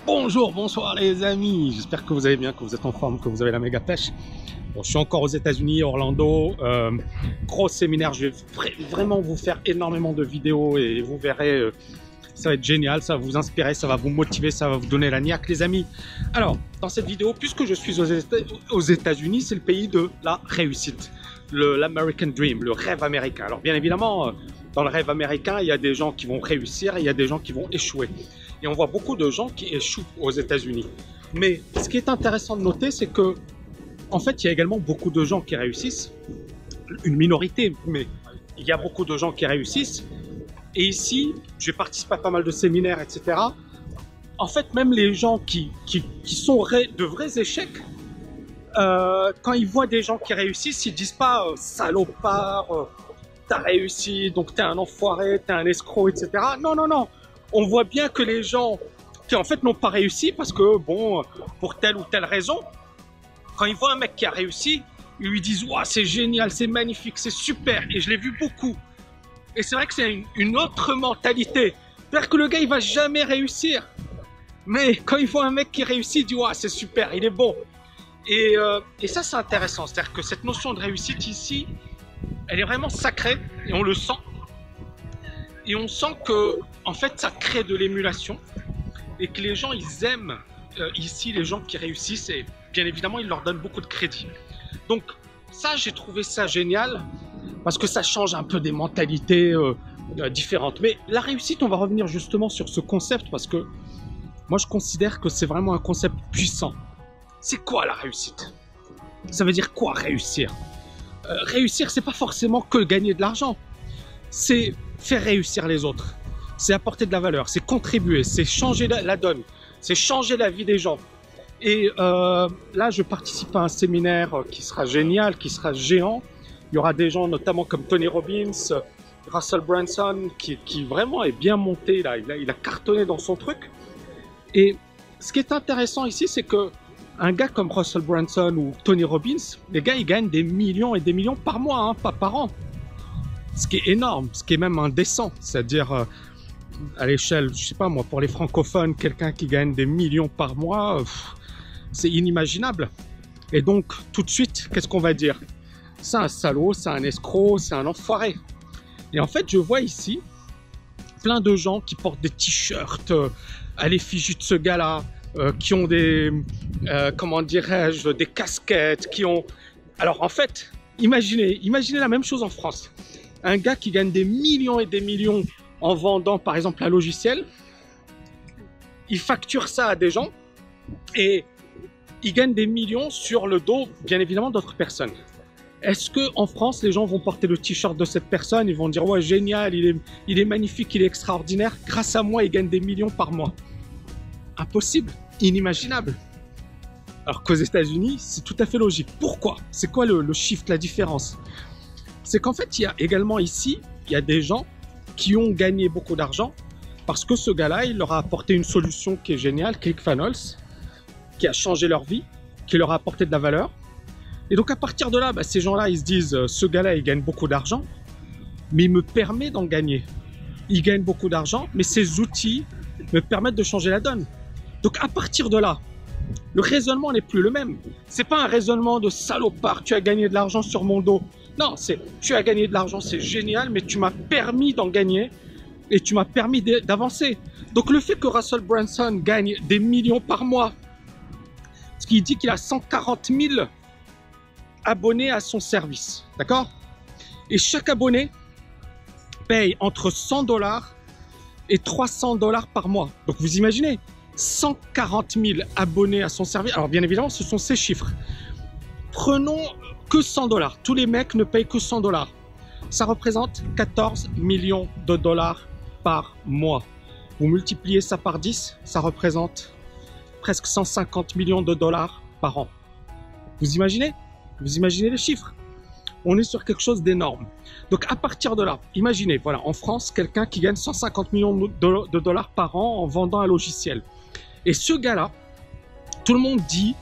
Bonjour, bonsoir les amis, j'espère que vous allez bien, que vous êtes en forme, que vous avez la méga pêche. Bon, je suis encore aux États-Unis, Orlando, gros séminaire, je vais vraiment vous faire énormément de vidéos et vous verrez, ça va être génial, ça va vous inspirer, ça va vous motiver, ça va vous donner la niaque les amis. Alors, dans cette vidéo, puisque je suis aux États-Unis, c'est le pays de la réussite, l'American Dream, le rêve américain. Alors bien évidemment, dans le rêve américain, il y a des gens qui vont réussir et il y a des gens qui vont échouer. Et on voit beaucoup de gens qui échouent aux États-Unis. Mais ce qui est intéressant de noter, c'est que, en fait, il y a également beaucoup de gens qui réussissent. Une minorité, mais il y a beaucoup de gens qui réussissent. Et ici, j'ai participé à pas mal de séminaires, etc. En fait, même les gens qui sont de vrais échecs, quand ils voient des gens qui réussissent, ils disent pas salopard, t'as réussi, donc t'es un enfoiré, t'es un escroc, etc. Non, non, non. On voit bien que les gens qui en fait n'ont pas réussi parce que, bon, pour telle ou telle raison, quand ils voient un mec qui a réussi, ils lui disent « Waouh, c'est génial, c'est magnifique, c'est super !» Et je l'ai vu beaucoup. Et c'est vrai que c'est une autre mentalité. C'est-à-dire que le gars, il va jamais réussir. Mais quand il voit un mec qui réussit, il dit « Waouh, c'est super, il est bon !» Et ça, c'est intéressant. C'est-à-dire que cette notion de réussite ici, elle est vraiment sacrée et on le sent. Et on sent que, en fait, ça crée de l'émulation et que les gens, ils aiment ici les gens qui réussissent et bien évidemment, ils leur donnent beaucoup de crédit. Donc, ça, j'ai trouvé ça génial parce que ça change un peu des mentalités différentes. Mais la réussite, on va revenir justement sur ce concept parce que moi, je considère que c'est vraiment un concept puissant. C'est quoi la réussite? Ça veut dire quoi réussir? Réussir, c'est pas forcément que gagner de l'argent. C'est faire réussir les autres, c'est apporter de la valeur, c'est contribuer, c'est changer la donne, c'est changer la vie des gens. Et là, je participe à un séminaire qui sera génial, qui sera géant. Il y aura des gens notamment comme Tony Robbins, Russell Brunson, qui vraiment est bien monté, là. Il a cartonné dans son truc. Et ce qui est intéressant ici, c'est que un gars comme Russell Brunson ou Tony Robbins, les gars, ils gagnent des millions et des millions par mois, hein, pas par an. Ce qui est énorme, ce qui est même indécent, c'est-à-dire à l'échelle, je sais pas moi, pour les francophones, quelqu'un qui gagne des millions par mois, c'est inimaginable. Et donc, tout de suite, qu'est-ce qu'on va dire? C'est un salaud, c'est un escroc, c'est un enfoiré. Et en fait, je vois ici plein de gens qui portent des t-shirts à l'effigie de ce gars-là, qui ont des, comment dirais-je, des casquettes, qui ont... Alors en fait, imaginez la même chose en France. Un gars qui gagne des millions et des millions en vendant par exemple un logiciel, il facture ça à des gens et il gagne des millions sur le dos bien évidemment d'autres personnes. Est-ce que en France les gens vont porter le t-shirt de cette personne, ils vont dire ouais génial, il est magnifique, il est extraordinaire, grâce à moi il gagne des millions par mois? Impossible, inimaginable. Alors qu'aux États-Unis c'est tout à fait logique. Pourquoi? C'est quoi le shift, la différence? C'est qu'en fait, il y a également ici, il y a des gens qui ont gagné beaucoup d'argent parce que ce gars-là, il leur a apporté une solution qui est géniale, ClickFunnels, qui a changé leur vie, qui leur a apporté de la valeur. Et donc, à partir de là, bah, ces gens-là, ils se disent, ce gars-là, il gagne beaucoup d'argent, mais il me permet d'en gagner. Il gagne beaucoup d'argent, mais ces outils me permettent de changer la donne. Donc, à partir de là, le raisonnement n'est plus le même. C'est pas un raisonnement de salopard, tu as gagné de l'argent sur mon dos. Non, c'est tu as gagné de l'argent, c'est génial, mais tu m'as permis d'en gagner et tu m'as permis d'avancer. Donc le fait que Russell Brunson gagne des millions par mois, ce qui dit qu'il a 140 000 abonnés à son service, d'accord? Et chaque abonné paye entre 100 $ et 300 $ par mois. Donc vous imaginez, 140 000 abonnés à son service. Alors bien évidemment, ce sont ces chiffres. Prenons que 100 $. Tous les mecs ne payent que 100 $. Ça représente 14 millions de dollars par mois. Vous multipliez ça par 10, ça représente presque 150 millions de dollars par an. Vous imaginez? Vous imaginez les chiffres? On est sur quelque chose d'énorme. Donc à partir de là, imaginez, voilà, en France, quelqu'un qui gagne 150 millions de dollars par an en vendant un logiciel. Et ce gars-là, tout le monde dit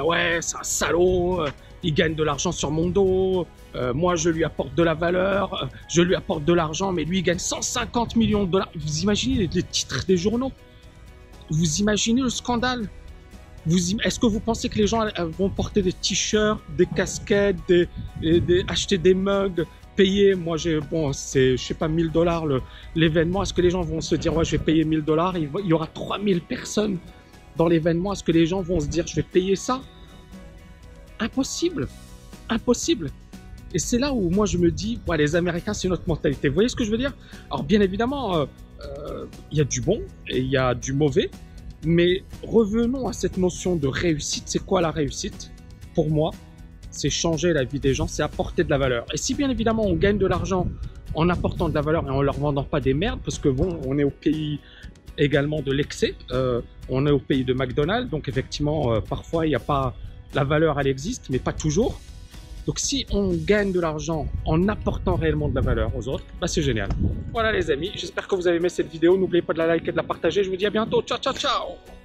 ouais, c'est un salaud, il gagne de l'argent sur mon dos, moi je lui apporte de la valeur, je lui apporte de l'argent, mais lui il gagne 150 millions de dollars. Vous imaginez les titres des journaux? vous imaginez le scandale? Est-ce que vous pensez que les gens vont porter des t-shirts, des casquettes, acheter des mugs, payer? Moi, bon, c'est, je sais pas, 1000 $ l'événement. Est-ce que les gens vont se dire, ouais, je vais payer 1000 $? Il y aura 3000 personnes dans l'événement. Est-ce que les gens vont se dire, je vais payer ça? Impossible. Impossible. Et c'est là où moi je me dis, ouais, les Américains, c'est notre mentalité. Vous voyez ce que je veux dire? Alors bien évidemment, il y a du bon et il y a du mauvais. Mais revenons à cette notion de réussite. C'est quoi la réussite? Pour moi, c'est changer la vie des gens, c'est apporter de la valeur. Et si bien évidemment on gagne de l'argent en apportant de la valeur et en leur vendant pas des merdes, parce que bon, on est au pays également de l'excès, on est au pays de McDonald's, donc effectivement, parfois il n'y a pas, la valeur elle existe, mais pas toujours. Donc si on gagne de l'argent en apportant réellement de la valeur aux autres, bah c'est génial. Voilà les amis, j'espère que vous avez aimé cette vidéo. N'oubliez pas de la liker et de la partager. Je vous dis à bientôt. Ciao, ciao, ciao!